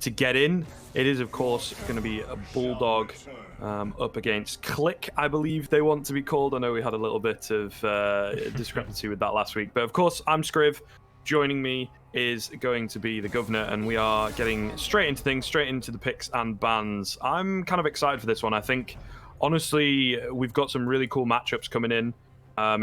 to get in. It is, of course, going to be a Bulldog up against Clique, I believe they want to be called. I know we had a little bit of discrepancy with that last week. But, of course, I'm Scriv. Joining me is going to be the Governor, and we are getting straight into things, straight into the picks and bans. I'm kind of excited for this one. I think, honestly, we've got some really cool matchups coming in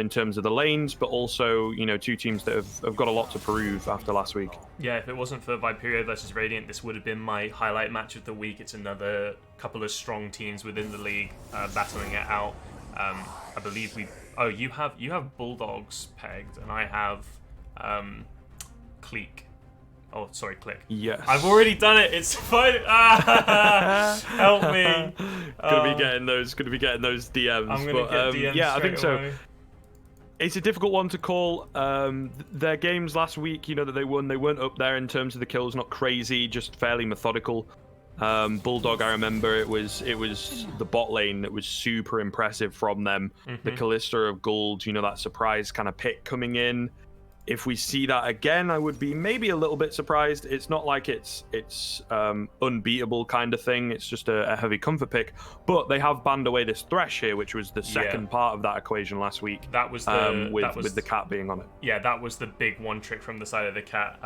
terms of the lanes, but also, two teams that have got a lot to prove after last week. Yeah, if it wasn't for Viperio versus Radiant, this would have been my highlight match of the week. It's another couple of strong teams within the league battling it out. I believe you have Bulldogs pegged, and I have Clique. Oh, sorry, Clique. Yes. I've already done it. It's fine. Help me. Gonna be getting those DMs. I'm gonna get DMs. Yeah, I think away. so. It's a difficult one to call. Their games last week, that they won, they weren't up there in terms of the kills, not crazy, just fairly methodical. Bulldog, I remember it was the bot lane that was super impressive from them. The Callista of Gold, that surprise kind of pick coming in. If we see that again, I would be maybe a little bit surprised. It's not like it's unbeatable kind of thing. It's just a heavy comfort pick. But they have banned away this Thresh here, which was the second part of that equation last week. That was the with the cat being on it. Yeah, that was the big one trick from the side of the cat.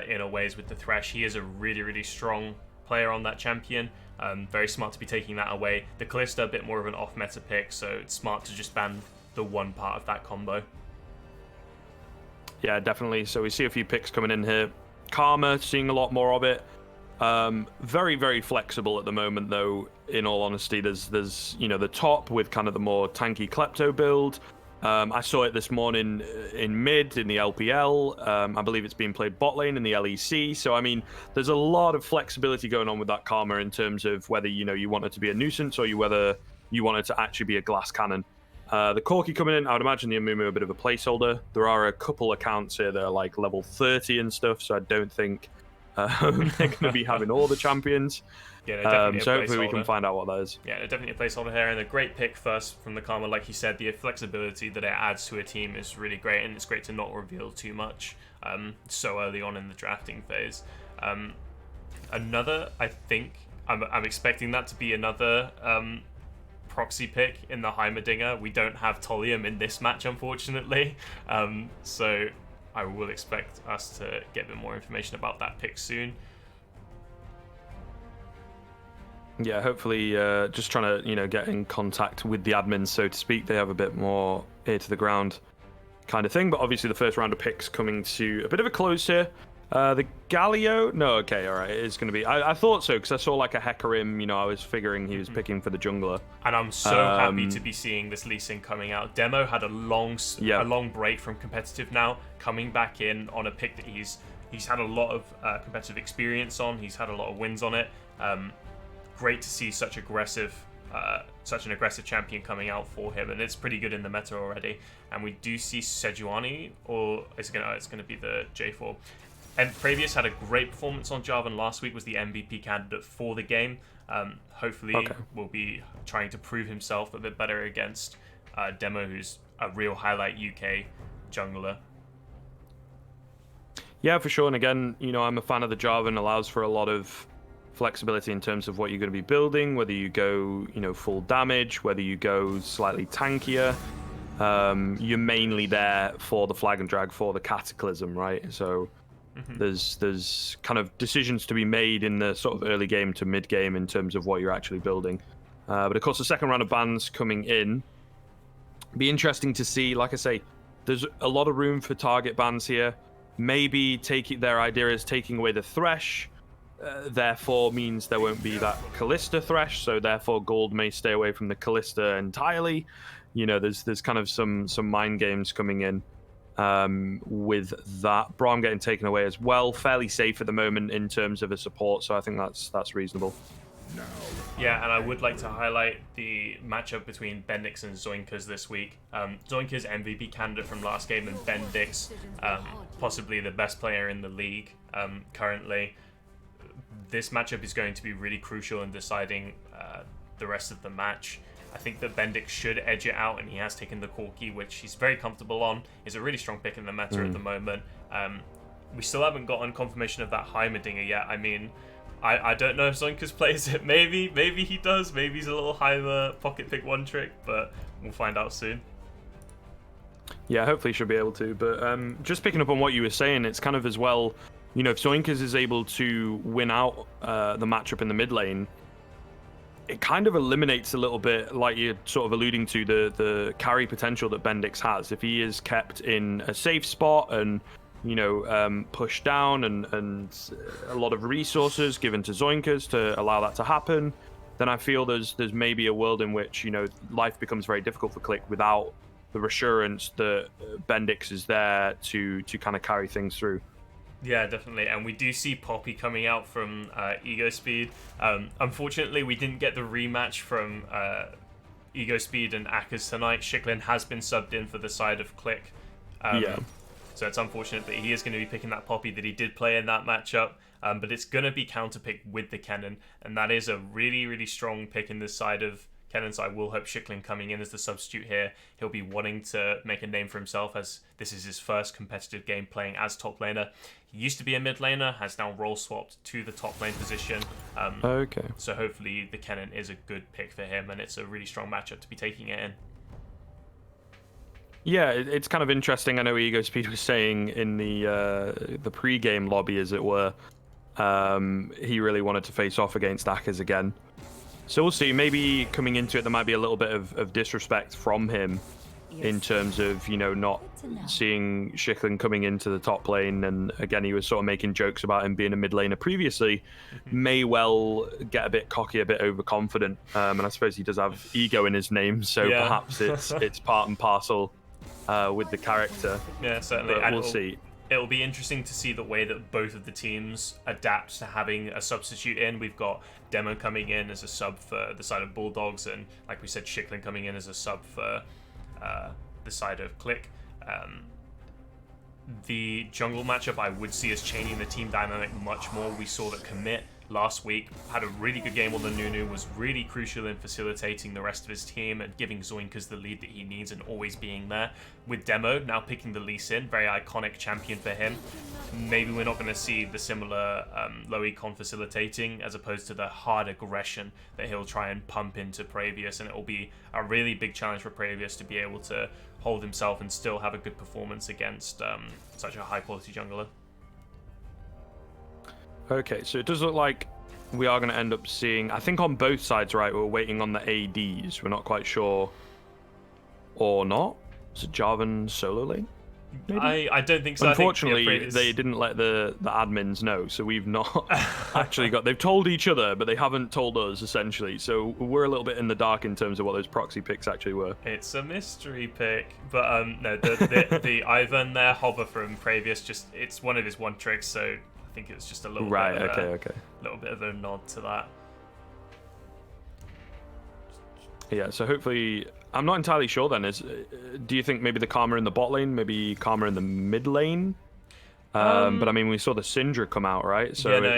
In a ways with the Thresh, he is a really, really strong player on that champion. Very smart to be taking that away. The Callista, a bit more of an off-meta pick, so it's smart to just ban the one part of that combo. Yeah, definitely. So we see a few picks coming in here. Karma, seeing a lot more of it. Very, very flexible at the moment, though, in all honesty. There's the top with kind of the more tanky Klepto build. I saw it this morning in mid, in the LPL. I believe it's being played bot lane in the LEC. So, I mean, there's a lot of flexibility going on with that Karma in terms of whether, you want it to be a nuisance or whether you want it to actually be a glass cannon. The Corki coming in, I would imagine the Amumu a bit of a placeholder. There are a couple accounts here that are like level 30 and stuff, so I don't think they're going to be having all the champions. Yeah, so hopefully we can find out what that is. Yeah, they're definitely a placeholder here, and a great pick first from the Karma. Like you said, the flexibility that it adds to a team is really great, and it's great to not reveal too much so early on in the drafting phase. Another, I think, I'm expecting that to be another proxy pick in the Heimerdinger. We don't have Tolium in this match, unfortunately, so I will expect us to get a bit more information about that pick soon. Yeah, hopefully just trying to get in contact with the admins, so to speak. They have a bit more ear to the ground kind of thing, but obviously the first round of picks coming to a bit of a close here. The Galio? No, okay, all right. It is going to be... I thought so, because I saw like a Hecarim. I was figuring he was picking for the jungler. And I'm so happy to be seeing this Lee Sin coming out. Demo had a long break from competitive now, coming back in on a pick that he's had a lot of competitive experience on. He's had a lot of wins on it. Great to see such an aggressive champion coming out for him, and it's pretty good in the meta already. And we do see Sejuani, or it's gonna be the J4. And Pravius had a great performance on Jarvan last week, was the MVP candidate for the game. Hopefully will be trying to prove himself a bit better against Demo, who's a real highlight UK jungler. Yeah, for sure. And again, I'm a fan of the Jarvan. Allows for a lot of flexibility in terms of what you're going to be building, whether you go, full damage, whether you go slightly tankier. You're mainly there for the flag and drag, for the cataclysm, right? So there's kind of decisions to be made in the sort of early game to mid game in terms of what you're actually building. But of course, the second round of bans coming in. Be interesting to see. Like I say, there's a lot of room for target bans here. Maybe their idea is taking away the Thresh. Therefore means there won't be that Callista Thresh, so therefore Gold may stay away from the Callista entirely. There's kind of some mind games coming in with that. Braum getting taken away as well. Fairly safe at the moment in terms of a support, so I think that's reasonable. Yeah, and I would like to highlight the matchup between Bendix and Zoinkas this week. Zoinkas MVP candidate from last game, and Bendix possibly the best player in the league currently. This matchup is going to be really crucial in deciding the rest of the match. I think that Bendix should edge it out, and he has taken the Corki, which he's very comfortable on. Is a really strong pick in the meta at the moment. We still haven't gotten confirmation of that Heimerdinger yet. I mean, I don't know if Zoinkas plays it. Maybe he does. Maybe he's a little Heimer pocket pick one trick, but we'll find out soon. Yeah, hopefully she'll be able to. But just picking up on what you were saying, it's kind of as well, you know, if Zoinkas is able to win out the matchup in the mid lane, it kind of eliminates a little bit, like you're sort of alluding to, the carry potential that Bendix has. If he is kept in a safe spot and, you know, pushed down and a lot of resources given to Zoinkas to allow that to happen, then I feel there's maybe a world in which, you know, life becomes very difficult for Clique without the reassurance that Bendix is there to kind of carry things through. Yeah, definitely. And we do see Poppy coming out from Ego Speed. Unfortunately, we didn't get the rematch from Ego Speed and Akers tonight. Shiklin has been subbed in for the side of Clique. So it's unfortunate that he is going to be picking that Poppy that he did play in that matchup. But it's going to be counterpicked with the Kennen. And that is a really, really strong pick in this side of Kennen. So I will hope Shiklin coming in as the substitute here. He'll be wanting to make a name for himself, as this is his first competitive game playing as top laner. He used to be a mid laner, has now role swapped to the top lane position. Okay. So hopefully the Kennen is a good pick for him, and it's a really strong matchup to be taking it in. Yeah, it's kind of interesting. I know Ego Speed was saying in the pre-game lobby, as it were, he really wanted to face off against Akers again. So we'll see. Maybe coming into it, there might be a little bit of disrespect from him in terms of, you know, not seeing Shiklin coming into the top lane. And again, he was sort of making jokes about him being a mid laner previously. May well get a bit cocky, a bit overconfident. And I suppose he does have ego in his name, so perhaps it's part and parcel with the character. Yeah, certainly. But we'll see. It'll be interesting to see the way that both of the teams adapt to having a substitute in. We've got Demo coming in as a sub for the side of Bulldogs, and like we said, Shiklin coming in as a sub for the side of Clique. The jungle matchup I would see as changing the team dynamic much more. We saw that Commit last week had a really good game on the Nunu, was really crucial in facilitating the rest of his team and giving Zoinkas the lead that he needs and always being there. With Demo now picking the Lee Sin, very iconic champion for him. Maybe we're not going to see the similar low econ facilitating as opposed to the hard aggression that he'll try and pump into Praevius, and it will be a really big challenge for Praevius to be able to hold himself and still have a good performance against such a high quality jungler. Okay, so it does look like we are going to end up seeing, I think on both sides, right, we're waiting on the ADs. We're not quite sure or not. Is it Jarvan solo lane? Maybe? I don't think so. Unfortunately, they didn't let the admins know, so we've not actually got... They've told each other, but they haven't told us, essentially. So we're a little bit in the dark in terms of what those proxy picks actually were. It's a mystery pick. But no, the Ivan there, Hover from Praevius, just it's one of his one tricks, so I think it was just a little little bit of a nod to that. Yeah, so hopefully... I'm not entirely sure then. Do you think maybe the Karma in the bot lane, maybe Karma in the mid lane? But I mean, we saw the Syndra come out, right? So yeah, no,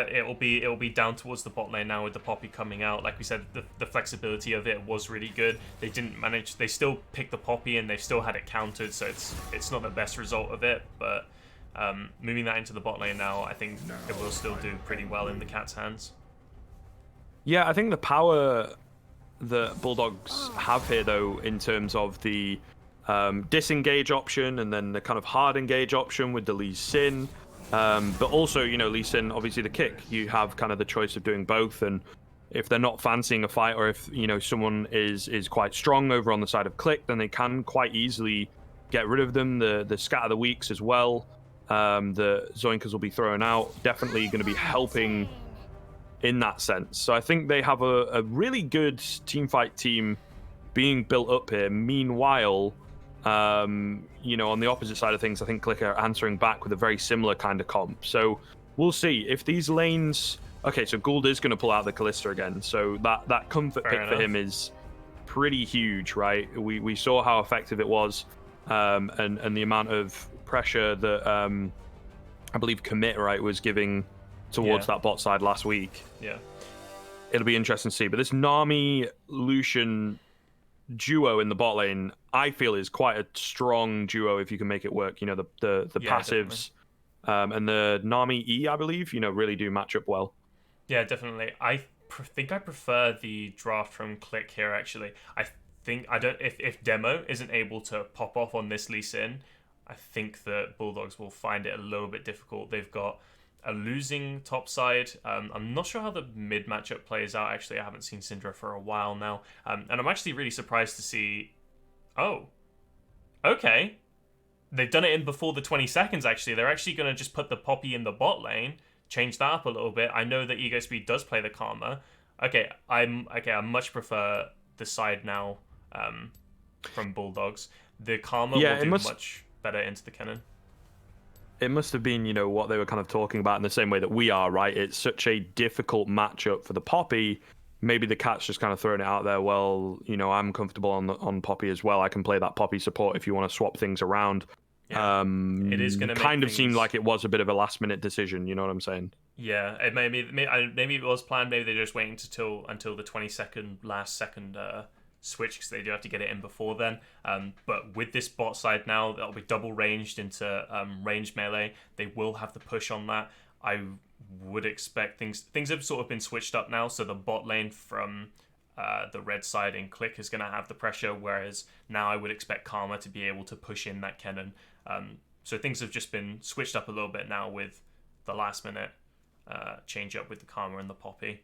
it'll be down towards the bot lane now with the Poppy coming out. Like we said, the flexibility of it was really good. They didn't manage. They still picked the Poppy and they've still had it countered, so it's not the best result of it. But moving that into the bot lane now, I think it will still do pretty well in the Cat's hands. Yeah, I think the power that Bulldogs have here, though, in terms of the disengage option and then the kind of hard engage option with the Lee Sin, but also, you know, Lee Sin, obviously the kick, you have kind of the choice of doing both. And if they're not fancying a fight, or if, you know, someone is quite strong over on the side of Clique, then they can quite easily get rid of them. The Scatter the Weaks as well, the Zoinkas will be thrown out, definitely going to be helping in that sense. So I think they have a really good teamfight team being built up here. Meanwhile, you know, on the opposite side of things, I think Clique are answering back with a very similar kind of comp. So we'll see if these lanes... Okay, so Gould is going to pull out the Kalista again. So that comfort pick for him is pretty huge, right? We saw how effective it was, and the amount of pressure that I believe Commit, right, was giving towards that bot side last week. Yeah, it'll be interesting to see. But this Nami Lucian duo in the bot lane, I feel, is quite a strong duo if you can make it work. You know, the passives And the Nami E, I believe, really do match up well. Yeah, definitely. I think I prefer the draft from Clique here. Actually, I think I don't. If Demo isn't able to pop off on this Lee Sin, I think that Bulldogs will find it a little bit difficult. They've got a losing top side. I'm not sure how the mid matchup plays out. Actually, I haven't seen Syndra for a while now, and I'm actually really surprised to see. Oh, okay. They've done it in before the 20 seconds, actually. They're actually going to just put the Poppy in the bot lane, change that up a little bit. I know that Ego Speed does play the Karma. Okay, I much prefer the side now from Bulldogs. The Karma will do much better into the cannon. It must have been, what they were kind of talking about in the same way that we are, right? It's such a difficult matchup for the Poppy. Maybe the cat's just kind of throwing it out there. Well, I'm comfortable on Poppy as well. I can play that Poppy support if you want to swap things around. Yeah, it is going to kind of seemed like it was a bit of a last minute decision. You know what I'm saying? Yeah, it maybe it was planned. Maybe they're just waiting until the 22nd last second switch, because they do have to get it in before then. But with this bot side now, that'll be double ranged into ranged melee. They will have the push on that. I would expect things have sort of been switched up now, so the bot lane from the red side in Clique is going to have the pressure, whereas now I would expect Karma to be able to push in that cannon. So things have just been switched up a little bit now with the last minute change up with the Karma and the Poppy.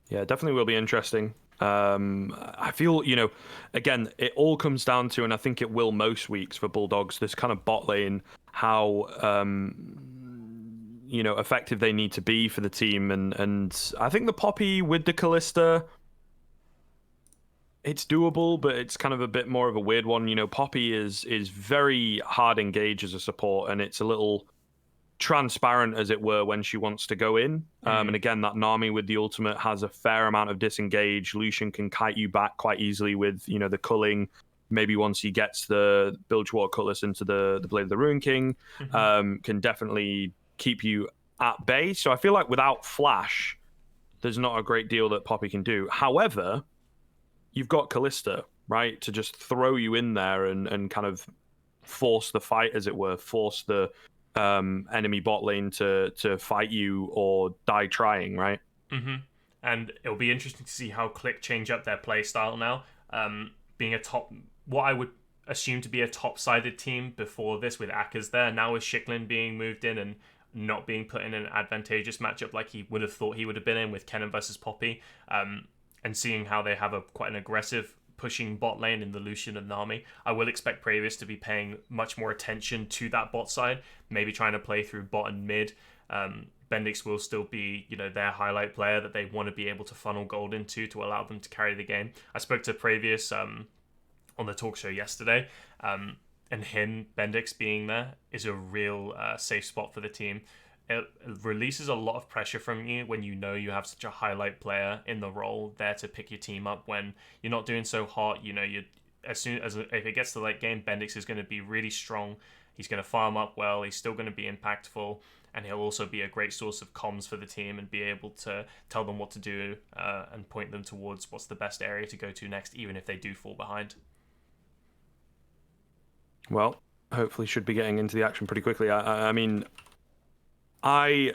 Yeah, definitely will be interesting. I feel, again, it all comes down to, and I think it will most weeks for Bulldogs, this kind of bot lane, how effective they need to be for the team. And I think the Poppy with the Kalista, it's doable, but it's kind of a bit more of a weird one. Poppy is very hard engaged as a support, and it's a little transparent, as it were, when she wants to go in. And again, that Nami with the ultimate has a fair amount of disengage. Lucian can kite you back quite easily with, the culling. Maybe once he gets the Bilgewater Cutlass into the Blade of the Ruin King, can definitely keep you at bay. So I feel like without Flash, there's not a great deal that Poppy can do. However, you've got Kalista, right, to just throw you in there and kind of force the fight, as it were, force the enemy bot lane to fight you or die trying, right? And it'll be interesting to see how Clique change up their play style now. Being what I would assume to be a top-sided team before this, with Akers there, now with Shiklin being moved in and not being put in an advantageous matchup like he would have thought he would have been in with Kennen versus Poppy, and seeing how they have quite an aggressive pushing bot lane in the Lucian and Nami, I will expect Praevius to be paying much more attention to that bot side, maybe trying to play through bot and mid. Bendix will still be, their highlight player that they want to be able to funnel gold into to allow them to carry the game. I spoke to Praevius on the talk show yesterday, and him, Bendix, being there is a real safe spot for the team. It releases a lot of pressure from you when you know you have such a highlight player in the role there to pick your team up when you're not doing so hot. As soon as if it gets to the late game, Bendix is going to be really strong. He's going to farm up well. He's still going to be impactful, and he'll also be a great source of comms for the team and be able to tell them what to do and point them towards what's the best area to go to next, even if they do fall behind. Well, hopefully should be getting into the action pretty quickly. I mean, I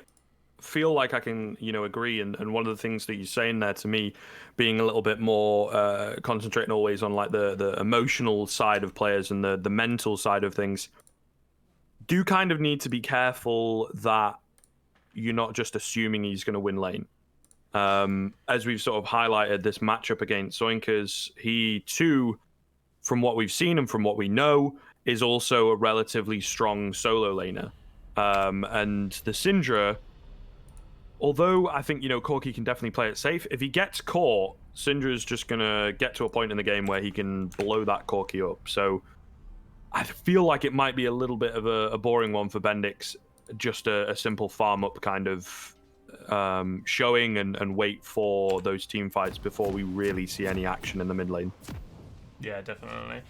feel like I can, agree. And one of the things that you're saying there to me, being a little bit more concentrating always on like the emotional side of players and the mental side of things, do kind of need to be careful that you're not just assuming he's going to win lane. As we've sort of highlighted this matchup against Zoinkers, he too, from what we've seen and from what we know, is also a relatively strong solo laner. And the Syndra, although I think, Corki can definitely play it safe, if he gets caught, Syndra's just going to get to a point in the game where he can blow that Corki up. So I feel like it might be a little bit of a boring one for Bendix, just a simple farm up kind of showing and wait for those team fights before we really see any action in the mid lane. Yeah, definitely.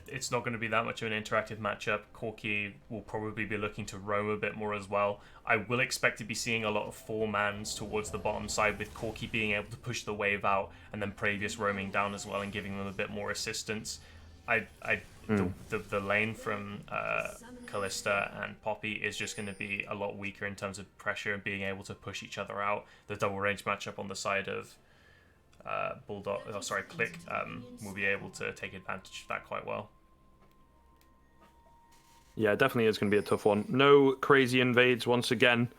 It's not going to be that much of an interactive matchup. Corki will probably be looking to roam a bit more as well. I will expect to be seeing a lot of 4-mans towards the bottom side, with Corki being able to push the wave out and then Praevius roaming down as well and giving them a bit more assistance. The lane from Callista and Poppy is just going to be a lot weaker in terms of pressure and being able to push each other out. The double range matchup on the side of Clique will be able to take advantage of that quite well. Yeah, it definitely is going to be a tough one. No crazy invades once again.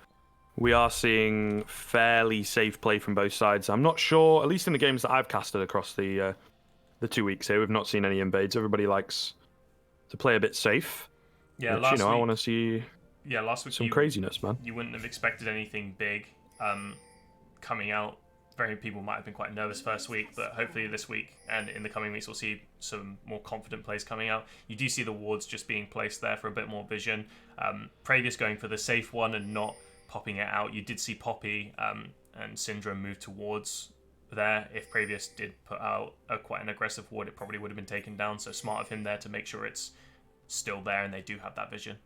We are seeing fairly safe play from both sides. I'm not sure, at least in the games that I've casted across the 2 weeks here, we've not seen any invades. Everybody likes to play a bit safe. Yeah, which, last week, I want to see last week some craziness, man. You wouldn't have expected anything big coming out. Very people might have been quite nervous first week, but hopefully this week and in the coming weeks we'll see some more confident plays coming out. You do see the wards just being placed there for a bit more vision. Pravius going for the safe one and not popping it out. You did see Poppy and Syndra move towards there. If Pravius did put out quite an aggressive ward, it probably would have been taken down, so smart of him there to make sure it's still there and they do have that vision.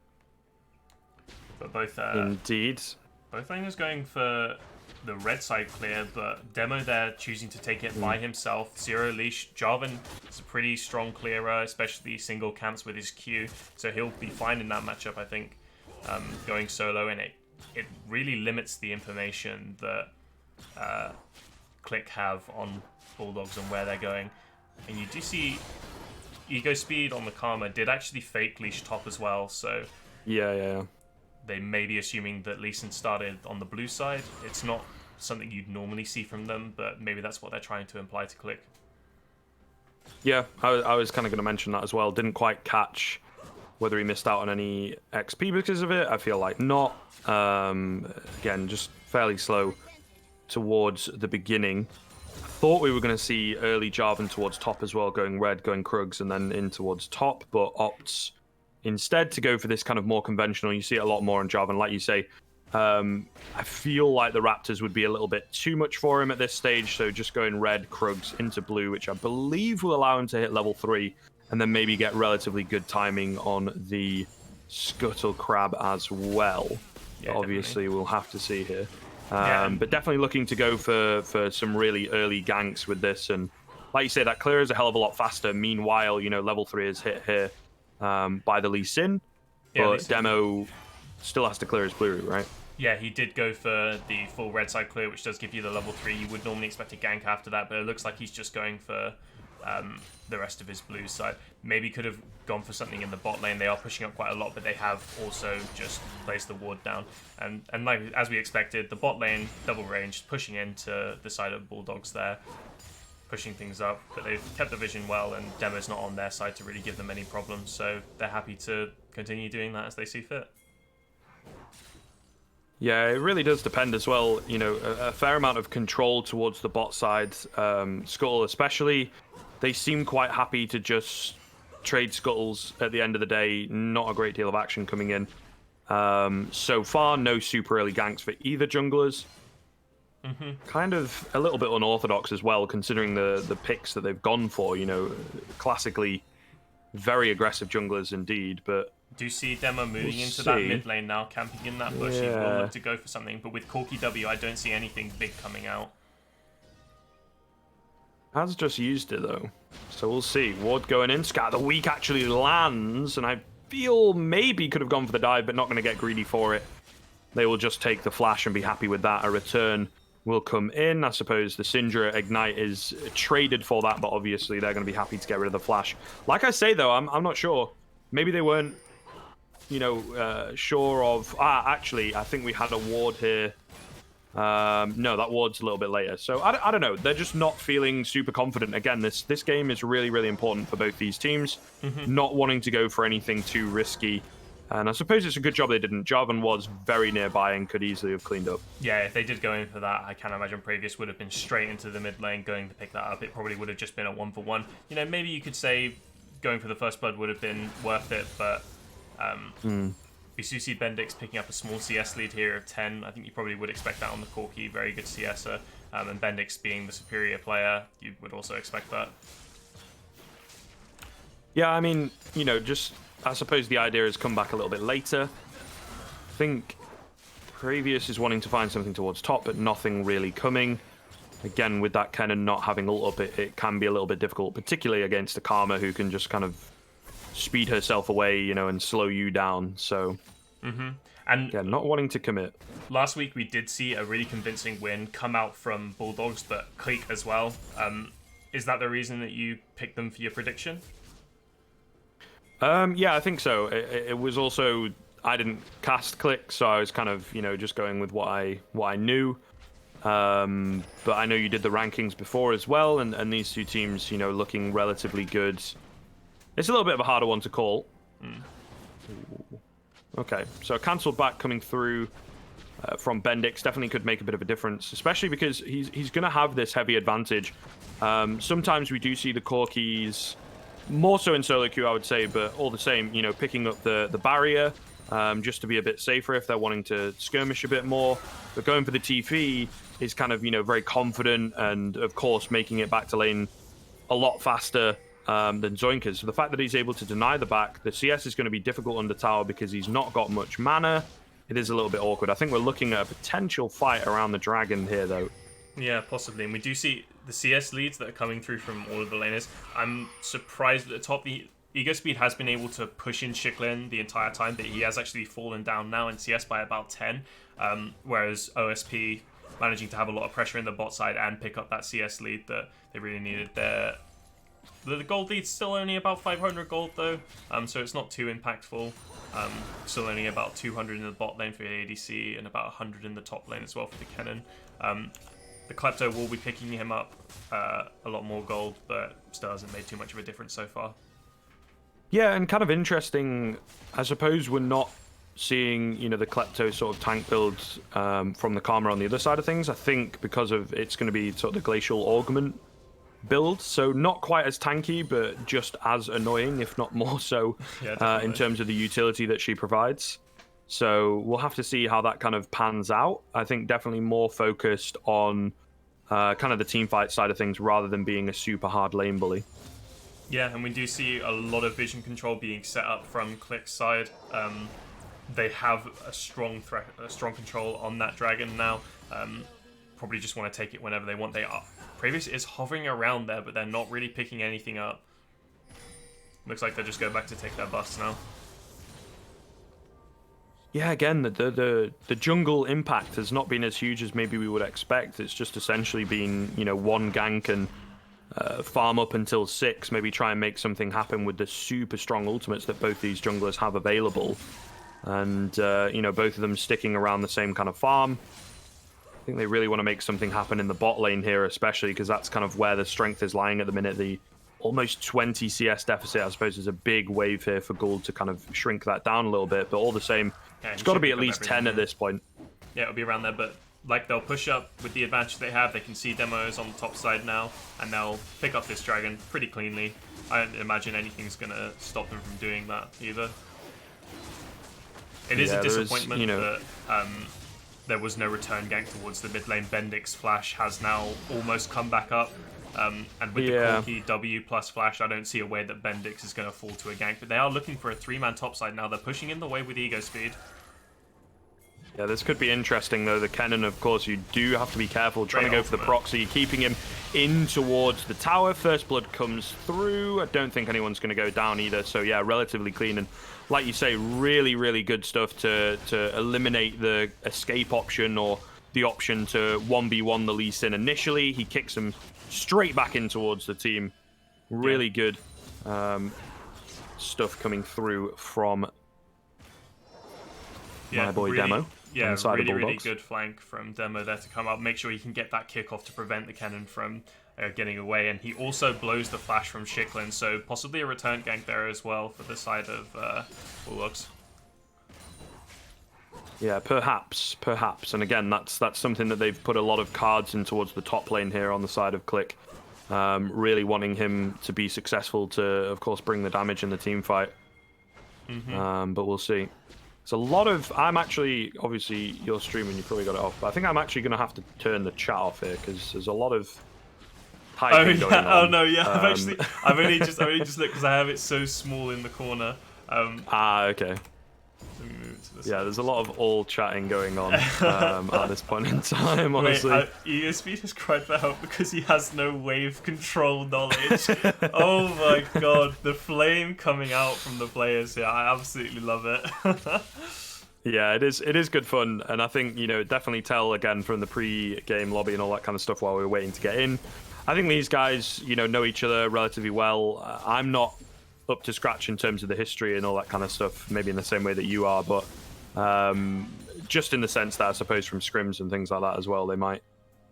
But both indeed, both laners going for the red side clear, but Demo there choosing to take it by himself. Zero leash. Jarvan is a pretty strong clearer, especially single camps with his Q, so he'll be fine in that matchup, I think, going solo, and it really limits the information that Clique have on Bulldogs and where they're going. And you do see Ego Speed on the Karma did actually fake leash top as well, so yeah. They may be assuming that Lee Sin started on the blue side. It's not something you'd normally see from them, but maybe that's what they're trying to imply to Clique. Yeah, I was kind of going to mention that as well. Didn't quite catch whether he missed out on any XP because of it. I feel like not. Again, just fairly slow towards the beginning. I thought we were going to see early Jarvan towards top as well, going red, going Krugs, and then in towards top, but opts instead to go for this kind of more conventional. You see it a lot more on Jarvan, like you say. I feel like the Raptors would be a little bit too much for him at this stage, so just going red, Krugs into blue, which I believe will allow him to hit level 3, and then maybe get relatively good timing on the Scuttle Crab as well. Yeah, obviously, we'll have to see here. But definitely looking to go for some really early ganks with this, and like you say, that clear is a hell of a lot faster. Meanwhile, level 3 is hit here by the Lee Sin, but Demo still has to clear his blue, right? Yeah, he did go for the full red side clear, which does give you the level 3. You would normally expect a gank after that, but it looks like he's just going for the rest of his blue side. Maybe could have gone for something in the bot lane. They are pushing up quite a lot, but they have also just placed the ward down. And like as we expected, the bot lane double ranged, pushing into the side of Bulldogs there, pushing things up, but they've kept the vision well, and Demo's not on their side to really give them any problems, so they're happy to continue doing that as they see fit. Yeah, it really does depend as well. A fair amount of control towards the bot side. Scuttle especially, they seem quite happy to just trade Scuttles at the end of the day. Not a great deal of action coming in. So far, no super early ganks for either junglers. Kind of a little bit unorthodox as well, considering the picks that they've gone for. Classically very aggressive junglers indeed, but do you see Demo moving into that mid lane now, camping in that bush? He will look to go for something, but with Corky W, I don't see anything big coming out. Has just used it though, so we'll see. Ward going in, Scatter the Weak actually lands, and I feel maybe could have gone for the dive, but not going to get greedy for it. They will just take the flash and be happy with that. A return will come in. I suppose the Syndra Ignite is traded for that, but obviously they're going to be happy to get rid of the flash. Like I say though, I'm not sure. Maybe they weren't, sure of... actually, I think we had a ward here. No, that ward's a little bit later. So, I don't know. They're just not feeling super confident. Again, this game is really, really important for both these teams. Not wanting to go for anything too risky. And I suppose it's a good job they didn't. Jarvan was very nearby and could easily have cleaned up. Yeah, if they did go in for that, I can imagine Pravius would have been straight into the mid lane going to pick that up. It probably would have just been a 1-for-1. Maybe you could say going for the first blood would have been worth it, but... We do see Bendix picking up a small CS lead here of 10. I think you probably would expect that on the Corky. Very good CSer. And Bendix being the superior player, you would also expect that. Yeah, I mean, I suppose the idea has come back a little bit later. I think Pravius is wanting to find something towards top, but nothing really coming. Again, with that Kennen not having ult up, it can be a little bit difficult, particularly against a Karma who can just kind of speed herself away, you know, and slow you down. So, and yeah, not wanting to commit. Last week we did see a really convincing win come out from Bulldogs, but Clique as well. Is that the reason that you picked them for your prediction? Yeah, I think so. It was also, I didn't cast Clique, so I was kind of, you know, just going with what I knew. But I know you did the rankings before as well, and these two teams, you know, looking relatively good. It's a little bit of a harder one to call. Okay, so cancelled back coming through from Bendix definitely could make a bit of a difference, especially because he's going to have this heavy advantage. Sometimes we do see the Corkies, more so in solo queue, I would say, but all the same, you know, picking up the barrier just to be a bit safer if they're wanting to skirmish a bit more. But going for the TP is kind of, you know, very confident and, of course, making it back to lane a lot faster than Zoinker's. So the fact that he's able to deny the back, the CS is going to be difficult under tower because he's not got much mana. It is a little bit awkward. I think we're looking at a potential fight around the dragon here, though. Yeah, possibly. And we do see the CS leads that are coming through from all of the laners. I'm surprised at the top. The Ego Speed has been able to push in Shiklin the entire time, but he has actually fallen down now in CS by about 10. Whereas OSP managing to have a lot of pressure in the bot side and pick up that CS lead that they really needed there. The gold lead's still only about 500 gold though, so it's not too impactful. Still only about 200 in the bot lane for the ADC and about 100 in the top lane as well for the Kennen. The Klepto will be picking him up a lot more gold, but still hasn't made too much of a difference so far. Yeah, and kind of interesting, I suppose we're not seeing, you know, the Klepto sort of tank builds from the Karma on the other side of things. I think because of it's going to be sort of the Glacial Augment build, so not quite as tanky, but just as annoying, if not more so, yeah, in terms of the utility that she provides. So we'll have to see how that kind of pans out. I think definitely more focused on kind of the team fight side of things rather than being a super hard lane bully. Yeah, and we do see a lot of vision control being set up from Clique's side. They have a strong control on that dragon now. Probably just want to take it whenever they want. They are. Previous is hovering around there, but they're not really picking anything up. Looks like they'll just go back to take their busts now. Yeah, again, the jungle impact has not been as huge as maybe we would expect. It's just essentially been, you know, one gank and farm up until 6, maybe try and make something happen with the super strong ultimates that both these junglers have available. And, you know, both of them sticking around the same kind of farm. I think they really want to make something happen in the bot lane here, especially because that's kind of where the strength is lying at the minute. The almost 20 CS deficit, I suppose, is a big wave here for Gould to kind of shrink that down a little bit. But all the same, yeah, it's got to be at least 10 at this point. Yeah, it'll be around there, but like they'll push up with the advantage they have. They can see demos on the top side now, and they'll pick up this dragon pretty cleanly. I don't imagine anything's going to stop them from doing that either. It is a disappointment that there was no return gank towards the mid lane. Bendix Flash has now almost come back up. And with the Corki W plus Flash, I don't see a way that Bendix is going to fall to a gank. But they are looking for a 3-man topside now. They're pushing in the way with Ego Speed. Yeah, this could be interesting, though. The Kennen, of course, you do have to be careful. Trying to go for the proxy, keeping him in towards the tower. First blood comes through. I don't think anyone's going to go down either. So, yeah, relatively clean. And like you say, really, really good stuff to eliminate the escape option or the option to 1v1 the Lee Sin initially. He kicks him straight back in towards the team. Really good stuff coming through from my boy Demo. Yeah, really good flank from Demo there to come up. Make sure he can get that kick off to prevent the Kennen from getting away. And he also blows the flash from Shiklin, so possibly a return gank there as well for the side of Bulldogs. Yeah, perhaps. And again, that's something that they've put a lot of cards in towards the top lane here on the side of Clique. Really wanting him to be successful to, of course, bring the damage in the team fight. But we'll see. It's a lot of... I'm actually... Obviously, you're streaming, you probably got it off. But I think I'm actually going to have to turn the chat off here because there's a lot of typing going on. Oh, no, yeah. I've only just looked because I have it so small in the corner. Okay. Let me move into this. Yeah, there's a lot of all chatting going on at this point in time, honestly. Wait, ESP has cried for help because he has no wave control knowledge. Oh my god, the flame coming out from the players here. I absolutely love it. Yeah, it is good fun, and I think, definitely tell again from the pre-game lobby and all that kind of stuff while we were waiting to get in. I think these guys, know each other relatively well. I'm not up to scratch in terms of the history and all that kind of stuff, maybe in the same way that you are, but just in the sense that I suppose from scrims and things like that as well, they might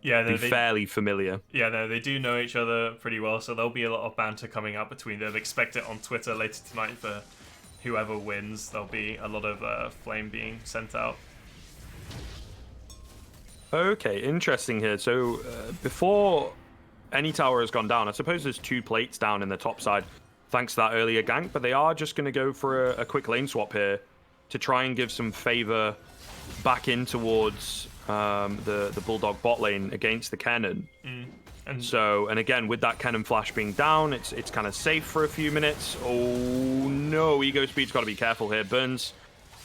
be fairly familiar. Yeah, no, they do know each other pretty well, so there'll be a lot of banter coming up between them. Expect it on Twitter later tonight for whoever wins. There'll be a lot of flame being sent out. Okay, interesting here. So before any tower has gone down, I suppose there's 2 plates down in the top side, thanks to that earlier gank, but they are just going to go for a quick lane swap here to try and give some favor back in towards the Bulldog bot lane against the cannon. And again, with that cannon flash being down, it's kind of safe for a few minutes. Oh no, Ego Speed's got to be careful here. Burns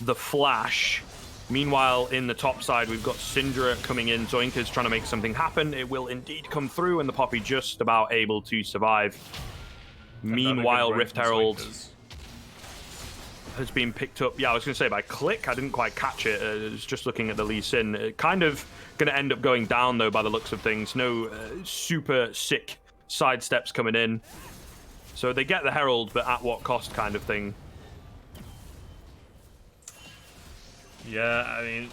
the flash. Meanwhile, in the top side, we've got Syndra coming in. Zoinka's trying to make something happen. It will indeed come through, and the Poppy just about able to survive. Meanwhile, Rift Herald has been picked up. Yeah, I was going to say by Clique. I didn't quite catch it. I was just looking at the Lee Sin. Kind of going to end up going down, though, by the looks of things. No super sick sidesteps coming in. So they get the Herald, but at what cost kind of thing. Yeah, I mean,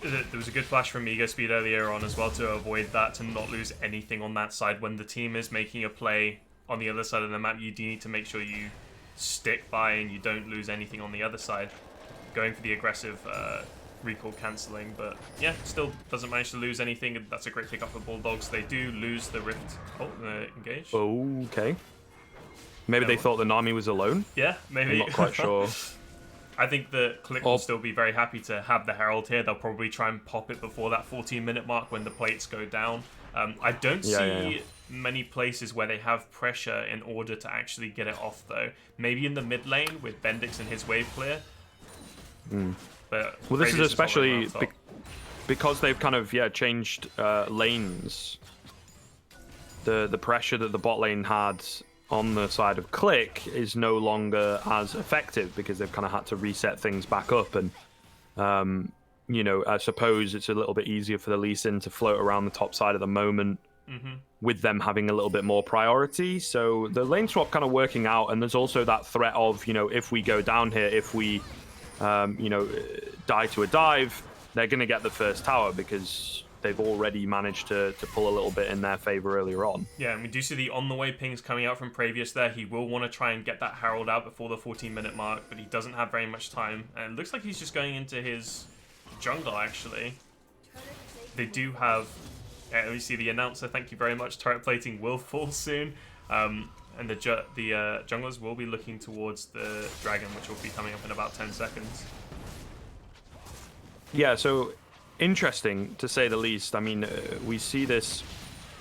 there was a good flash from Ego Speed earlier on as well to avoid that, to not lose anything on that side. When the team is making a play on the other side of the map, you do need to make sure you stick by and you don't lose anything on the other side. Going for the aggressive recall cancelling, but yeah, still doesn't manage to lose anything. That's a great pick up for Bulldogs. They do lose the Rift. Oh, engage. Okay. Maybe they thought the Nami was alone? Yeah, maybe. I'm not quite sure. I think the Clique will still be very happy to have the Herald here. They'll probably try and pop it before that 14-minute mark when the plates go down. I don't see many places where they have pressure in order to actually get it off, though. Maybe in the mid lane with Bendix and his wave clear. But well, this is especially because they've kind of changed lanes. The pressure that the bot lane had on the side of Clique is no longer as effective because they've kind of had to reset things back up, and I suppose it's a little bit easier for the Lee Sin to float around the top side at the moment with them having a little bit more priority. So the lane swap kind of working out, and there's also that threat of, if we go down here, if we die to a dive, they're going to get the first tower because they've already managed to pull a little bit in their favor earlier on. Yeah, and we do see the on-the-way pings coming out from Previous there. He will want to try and get that Herald out before the 14-minute mark, but he doesn't have very much time. And it looks like he's just going into his jungle, actually. They do have... we see the announcer, thank you very much. Turret plating will fall soon. And the junglers will be looking towards the dragon, which will be coming up in about 10 seconds. Yeah, so... interesting, to say the least. I mean, we see this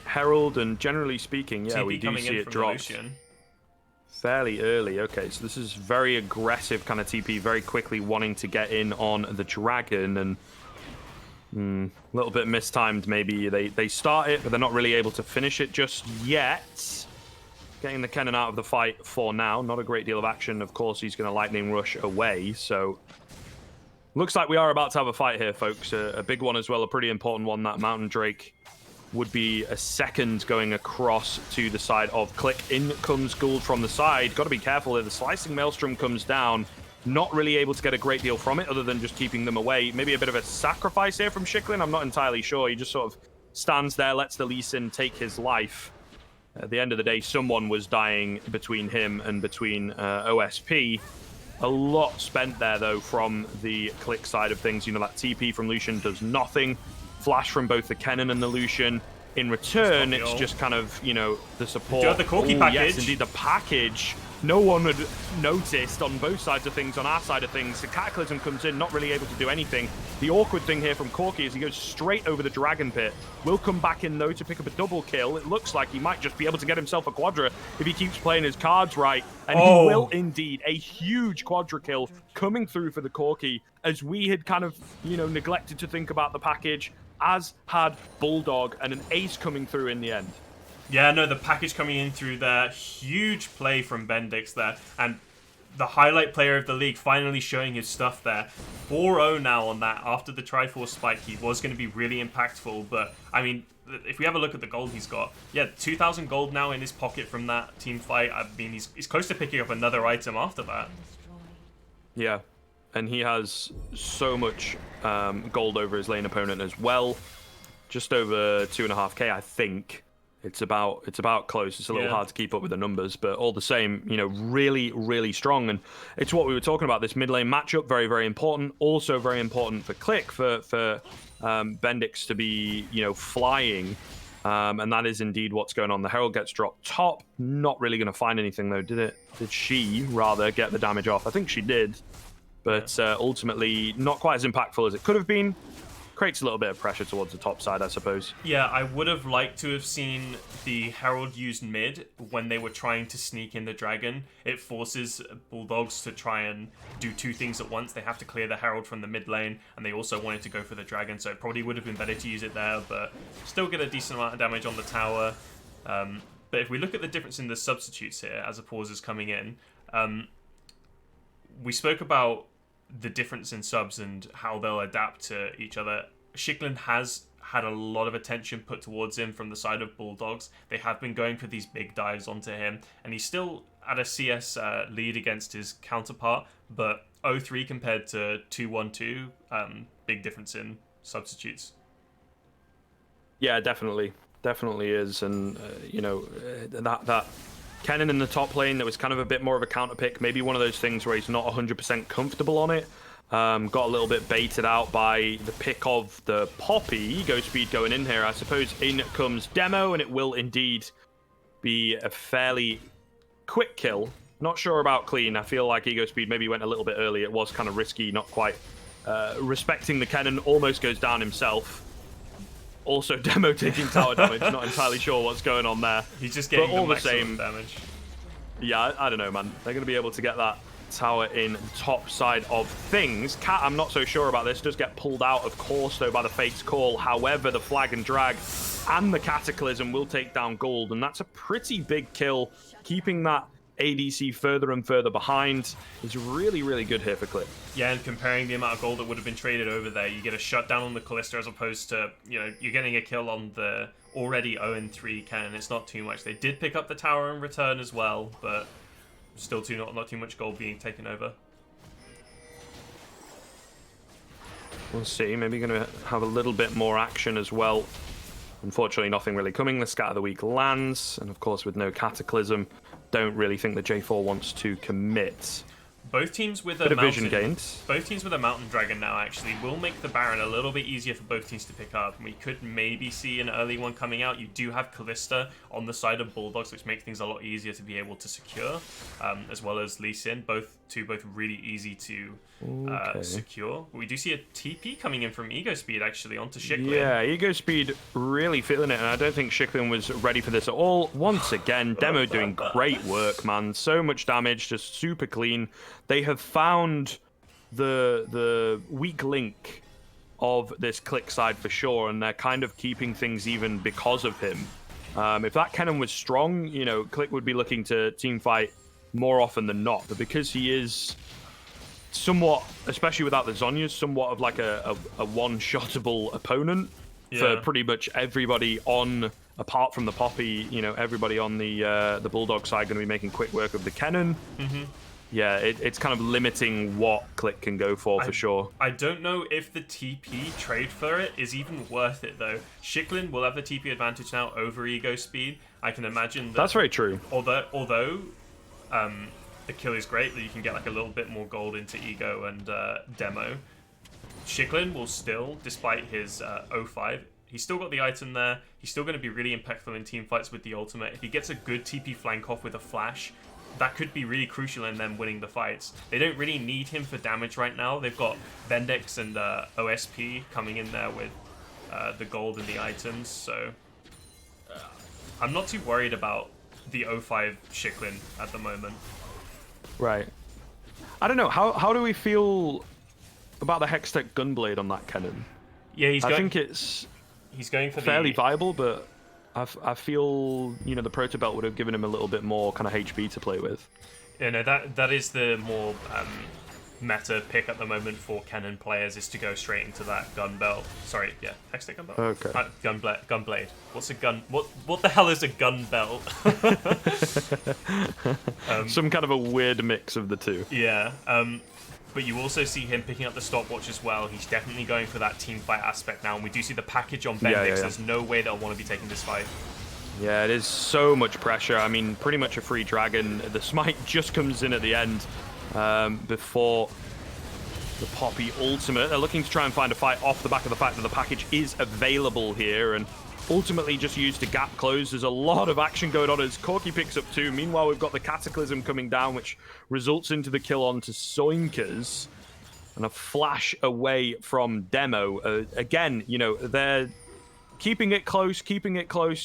Herald, and generally speaking, we do see it drop fairly early. Okay, so this is very aggressive kind of TP, very quickly wanting to get in on the dragon, and a little bit mistimed maybe. They start it, but they're not really able to finish it just yet. Getting the cannon out of the fight for now. Not a great deal of action. Of course, he's going to lightning rush away, so... looks like we are about to have a fight here, folks. A big one as well, a pretty important one. That Mountain Drake would be a second going across to the side of Clique. In comes Gould from the side. Got to be careful there. The Slicing Maelstrom comes down. Not really able to get a great deal from it other than just keeping them away. Maybe a bit of a sacrifice here from Shiklin. I'm not entirely sure. He just sort of stands there, lets the Lee Sin take his life. At the end of the day, someone was dying between him and between OSP. A lot spent there, though, from the Clique side of things. That TP from Lucian does nothing. Flash from both the Kennen and the Lucian. In return, it's just kind of, the support. Do you have the Corki package? Yes, indeed, the package no one had noticed on both sides of things. On our side of things, the Cataclysm comes in, not really able to do anything. The awkward thing here from Corki is he goes straight over the Dragon Pit. Will come back in, though, to pick up a double kill. It looks like he might just be able to get himself a Quadra if he keeps playing his cards right. And he will indeed. A huge Quadra kill coming through for the Corki, as we had kind of, neglected to think about the package, as had Bulldog, and an ace coming through in the end. Yeah, no, the package coming in through there. Huge play from Bendix there. And the highlight player of the league finally showing his stuff there. 4-0 now on that after the Triforce spike. He was going to be really impactful. But, I mean, if we have a look at the gold he's got, 2,000 gold now in his pocket from that team fight. I mean, he's close to picking up another item after that. Yeah. And he has so much gold over his lane opponent as well. Just over 2.5k, I think. It's about close. It's a little hard to keep up with the numbers, but all the same, really, really strong. And it's what we were talking about, this mid lane matchup, very, very important. Also very important for Clique, for Bendix to be, flying. And that is indeed what's going on. The Herald gets dropped top. Not really going to find anything, though, did it? Did she, rather, get the damage off? I think she did. But ultimately, not quite as impactful as it could have been. Creates a little bit of pressure towards the top side, I suppose. Yeah, I would have liked to have seen the Herald used mid when they were trying to sneak in the Dragon. It forces Bulldogs to try and do two things at once. They have to clear the Herald from the mid lane, and they also wanted to go for the Dragon, so it probably would have been better to use it there, but still get a decent amount of damage on the tower. But if we look at the difference in the substitutes here as a pause is coming in, we spoke about the difference in subs and how they'll adapt to each other. Shiklin has had a lot of attention put towards him from the side of Bulldogs. They have been going for these big dives onto him, and he's still at a CS lead against his counterpart, but 0-3 compared to 2-1-2, big difference in substitutes. Yeah, definitely is. And that Kennen in the top lane, that was kind of a bit more of a counter pick, maybe one of those things where he's not 100% comfortable on it. Got a little bit baited out by the pick of the Poppy. Ego Speed going in here. I suppose in comes Demo, and it will indeed be a fairly quick kill. Not sure about Clean. I feel like Ego Speed maybe went a little bit early. It was kind of risky, not quite respecting the Kennen. Almost goes down himself. Also, Demo taking tower damage. Not entirely sure what's going on there. He's just getting all the same damage. Yeah, I don't know, man. They're going to be able to get that tower in top side of things. Cat, I'm not so sure about this. Does get pulled out, of course, though, by the Fate's Call. However, the Flag and Drag and the Cataclysm will take down gold, and that's a pretty big kill. Keeping that ADC further and further behind is really, really good here for Clique. Yeah, and comparing the amount of gold that would have been traded over there, you get a shutdown on the Callista as opposed to, you're getting a kill on the already 0-3 cannon. It's not too much. They did pick up the tower in return as well, but still not too much gold being taken over. We'll see. Maybe going to have a little bit more action as well. Unfortunately, nothing really coming. The Scat of the Week lands, and of course, with no Cataclysm, don't really think the J4 wants to commit. Both teams with a vision gained. Both teams with a Mountain Dragon now actually will make the Baron a little bit easier for both teams to pick up. And we could maybe see an early one coming out. You do have Callista on the side of Bulldogs, which makes things a lot easier to be able to secure, as well as Lee Sin. Both really easy to secure. But we do see a TP coming in from Ego Speed actually onto Shiklin. Yeah, Ego Speed really feeling it, and I don't think Shiklin was ready for this at all. Once again, Demo doing great work, man. So much damage, just super clean. They have found the weak link of this Clique side for sure, and they're kind of keeping things even because of him. If that Kennen was strong, Clique would be looking to team fight more often than not. But because he is somewhat, especially without the Zhonya's, somewhat of like a one-shottable opponent for pretty much everybody on, apart from the Poppy, everybody on the Bulldog side going to be making quick work of the Kennen. Mm-hmm. Yeah, it's kind of limiting what Clique can go for sure. I don't know if the TP trade for it is even worth it, though. Shiklin will have the TP advantage now over Ego Speed. I can imagine that's very true. Although the kill is great, that you can get like a little bit more gold into Ego and Demo. Shiklin will still, despite his 0-5, he's still got the item there. He's still going to be really impactful in team fights with the ultimate. If he gets a good TP flank off with a flash, that could be really crucial in them winning the fights. They don't really need him for damage right now. They've got Bendix and OSP coming in there with the gold and the items, so I'm not too worried about the 05 Shiklin at the moment. Right. I don't know. How do we feel about the Hextech Gunblade on that cannon? Yeah, I think he's going for fairly viable, but I feel, you know, the Proto Belt would have given him a little bit more kind of HP to play with. Yeah, no, that is the more meta pick at the moment for cannon players, is to go straight into that gun belt. Sorry, yeah, Hextech gun belt. Okay. Gunblade. What's a gun? What the hell is a gun belt? Some kind of a weird mix of the two. Yeah. But you also see him picking up the stopwatch as well. He's definitely going for that team fight aspect now, and we do see the package on Bendix. Yeah. There's no way they'll want to be taking this fight. Yeah, it is so much pressure. I mean, pretty much a free dragon. The smite just comes in at the end before the Poppy ultimate. They're looking to try and find a fight off the back of the fact that the package is available here, and ultimately just used to gap close. There's a lot of action going on as Corki picks up 2. Meanwhile, we've got the Cataclysm coming down, which results into the kill onto Soinkers. And a flash away from Demo. Again, you know, they're keeping it close,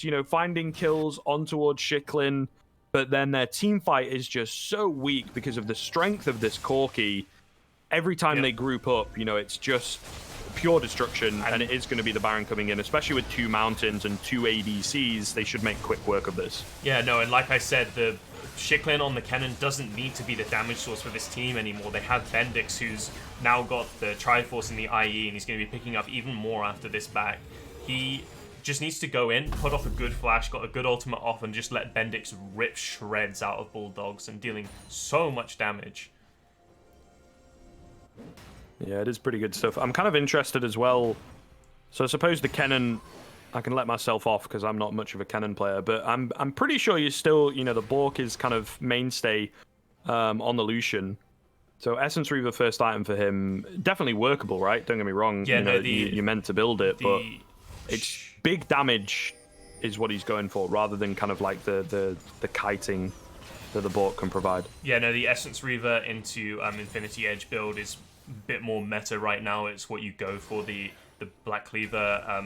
you know, finding kills on towards Shiklin. But then their team fight is just so weak because of the strength of this Corki. Every time they group up, you know, it's just pure destruction, and it is going to be the Baron coming in, especially with 2 mountains and 2 ADCs. They should make quick work of this. Yeah, no, and like I said, the Shiklin on the cannon doesn't need to be the damage source for this team anymore. They have Bendix, who's now got the Triforce in the IE, and he's going to be picking up even more after this back. He just needs to go in, put off a good flash, got a good ultimate off, and just let Bendix rip shreds out of Bulldogs and dealing so much damage. Yeah, it is pretty good stuff. I'm kind of interested as well. So I suppose the Kennen, I can let myself off because I'm not much of a Kennen player, but I'm pretty sure you're still, you know, the Bork is kind of mainstay on the Lucian. So Essence Reaver first item for him, definitely workable, right? Don't get me wrong. Yeah, you know, you're meant to build it, but it's big damage is what he's going for, rather than kind of like the kiting that the Bork can provide. Yeah, no, the Essence Reaver into Infinity Edge build is bit more meta right now. It's what you go for. The Black Cleaver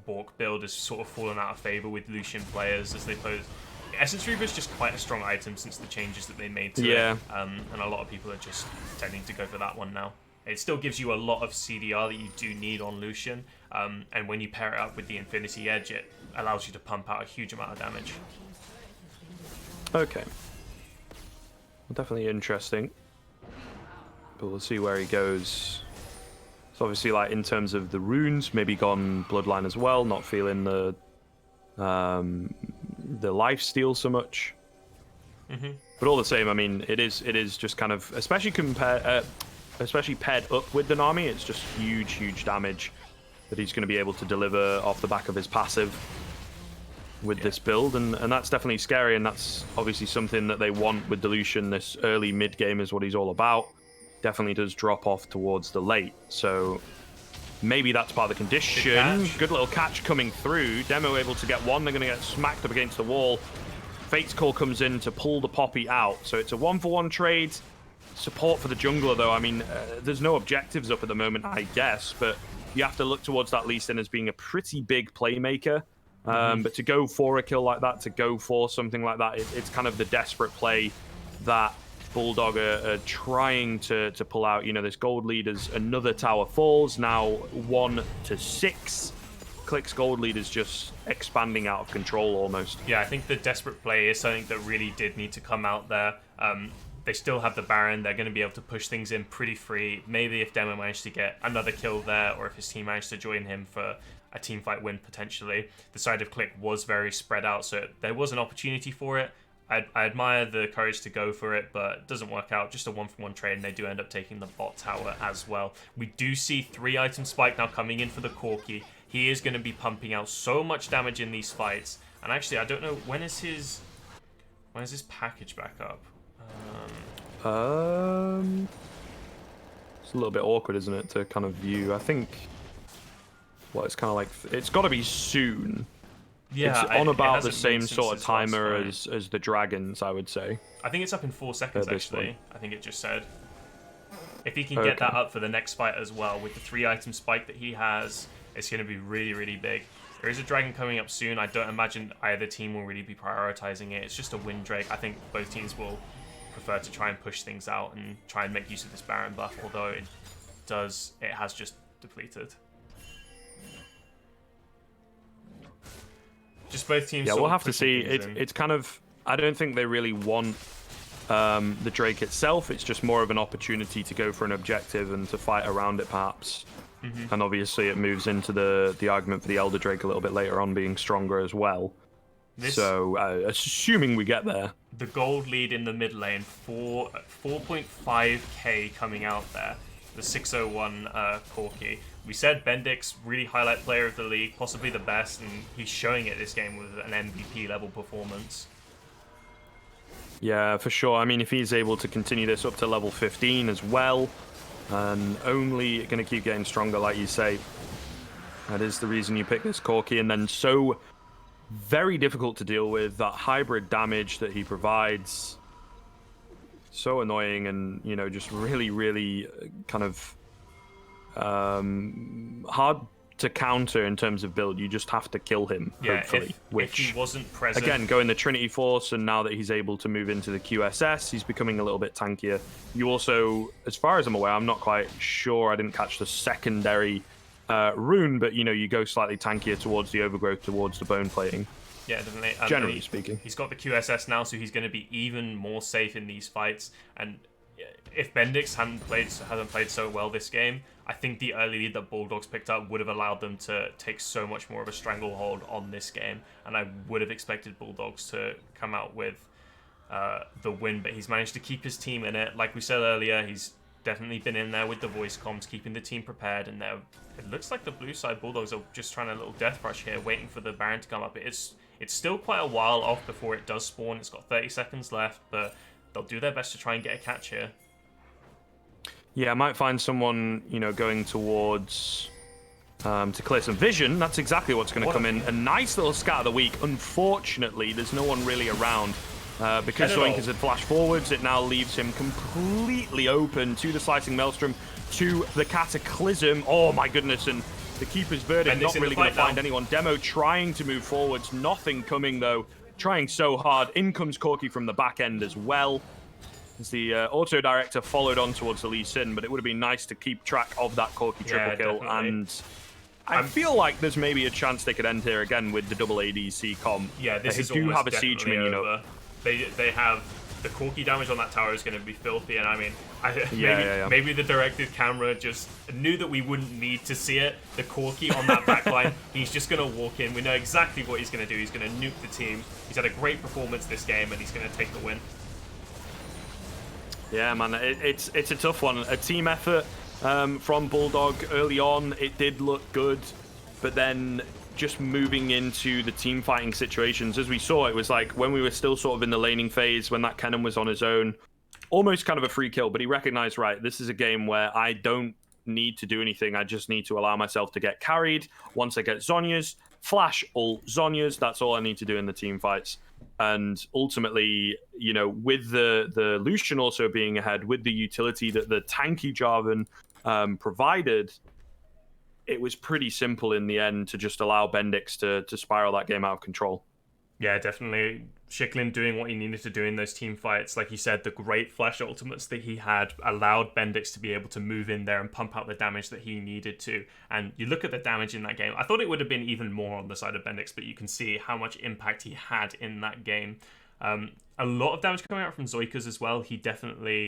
Bork build has sort of fallen out of favor with Lucian players as they pose. Essence Reaver is just quite a strong item since the changes that they made to it. And a lot of people are just tending to go for that one now. It still gives you a lot of CDR that you do need on Lucian, and when you pair it up with the Infinity Edge, it allows you to pump out a huge amount of damage. Okay. Definitely interesting. But we'll see where he goes. It's obviously, like, in terms of the runes, maybe gone Bloodline as well, not feeling the lifesteal so much. But all the same, I mean, it is just kind of, especially paired up with the Nami, it's just huge damage that he's going to be able to deliver off the back of his passive with this build, and that's definitely scary, and that's obviously something that they want with Lucian. This early mid game is what he's all about. Definitely does drop off towards the late, so maybe that's part of the condition. Good little catch coming through. Demo able to get one. They're going to get smacked up against the wall. Fate's Call comes in to pull the Poppy out, so it's a 1-for-1 trade. Support for the jungler, though. I mean, there's no objectives up at the moment, I guess, but you have to look towards that Lee Sin as being a pretty big playmaker. But to go for a kill like that, to go for something like that, it's kind of the desperate play that Bulldog are trying to pull out. You know, this gold lead as another tower falls, now 1-6. Clique's gold lead is just expanding out of control almost. Yeah, I think the desperate play is something that really did need to come out there. They still have the Baron. They're going to be able to push things in pretty free. Maybe if Demo managed to get another kill there, or if his team managed to join him for a team fight win potentially. The side of Clique was very spread out, so there was an opportunity for it. I admire the courage to go for it, but it doesn't work out. Just a 1-for-1 trade, and they do end up taking the bot tower as well. We do see 3-item spike now coming in for the Corki. He is going to be pumping out so much damage in these fights. And actually, I don't know, when is his package back up? It's a little bit awkward, isn't it, to kind of view. I think, well, it's kind of like, it's got to be soon. Yeah, it's on it about the hasn't same moved since sort of his last timer fight. as the dragons, I would say. I think it's up in 4 seconds, At this actually. point. I think it just said. If he can get that up for the next fight as well, with the 3-item spike that he has, it's going to be really, really big. There is a dragon coming up soon. I don't imagine either team will really be prioritizing it. It's just a win Drake. I think both teams will prefer to try and push things out and try and make use of this Baron buff, although it has just depleted. Just both teams. Yeah, we'll have to see. It's It's kind of. I don't think they really want the Drake itself. It's just more of an opportunity to go for an objective and to fight around it, perhaps. And obviously, it moves into the argument for the Elder Drake a little bit later on being stronger as well. So, assuming we get there. The gold lead in the mid lane, 4.5k coming out there. The 601 Corki. We said Bendix, really highlight player of the league, possibly the best, and he's showing it this game with an MVP level performance. Yeah, for sure. I mean, if he's able to continue this up to level 15 as well, and only going to keep getting stronger, like you say, that is the reason you pick this Corki. And then so very difficult to deal with, that hybrid damage that he provides. So annoying and, you know, just really, really kind of hard to counter in terms of build. You just have to kill him, hopefully. If he wasn't present... Again, going the Trinity Force, and now that he's able to move into the QSS, he's becoming a little bit tankier. You also, as far as I'm aware, I'm not quite sure, I didn't catch the secondary rune, but, you know, you go slightly tankier towards the Overgrowth, towards the bone plating. Yeah, definitely. Generally speaking. He's got the QSS now, so he's going to be even more safe in these fights. And if Bendix hasn't played so well this game, I think the early lead that Bulldogs picked up would have allowed them to take so much more of a stranglehold on this game. And I would have expected Bulldogs to come out with the win, but he's managed to keep his team in it. Like we said earlier, he's definitely been in there with the voice comms, keeping the team prepared. And it looks like the blue side Bulldogs are just trying a little death rush here, waiting for the Baron to come up. It's still quite a while off before it does spawn. It's got 30 seconds left, but they'll do their best to try and get a catch here. Yeah, I might find someone, you know, going towards to clear some vision. That's exactly what's going to come in. A nice little scat of the week. Unfortunately, there's no one really around. Because Zoinkas had flashed forwards, it now leaves him completely open to the Slicing Maelstrom, to the Cataclysm. Oh my goodness, and the Keeper's Verdict not really going to find anyone. Demo trying to move forwards, nothing coming though. Trying so hard. In comes Corki from the back end as well. As the auto director followed on towards the Lee Sin, but it would have been nice to keep track of that Corki triple kill. Definitely. And I feel like there's maybe a chance they could end here again with the double ADC comp. Yeah, this is do almost have a siege definitely minion over. up. They have the Corki damage on that tower is going to be filthy, and I mean, maybe the directed camera just knew that we wouldn't need to see it. The Corki on that backline, he's just going to walk in. We know exactly what he's going to do. He's going to nuke the team. He's had a great performance this game, and he's going to take the win. Yeah, man, it's a tough one. A team effort from Bulldog early on. It did look good, but then just moving into the team fighting situations, as we saw, it was like when we were still sort of in the laning phase, when that Kennen was on his own, almost kind of a free kill, but he recognized, right, this is a game where I don't need to do anything. I just need to allow myself to get carried. Once I get Zhonya's, flash ult Zhonya's, that's all I need to do in the team fights. And ultimately, you know, with the Lucian also being ahead, with the utility that the tanky Jarvan provided, it was pretty simple in the end to just allow Bendix to spiral that game out of control. Yeah, definitely. Shiklin doing what he needed to do in those team fights. Like you said, the great flash ultimates that he had allowed Bendix to be able to move in there and pump out the damage that he needed to. And you look at the damage in that game, I thought it would have been even more on the side of Bendix, but you can see how much impact he had in that game. A lot of damage coming out from Zoikas as well. He definitely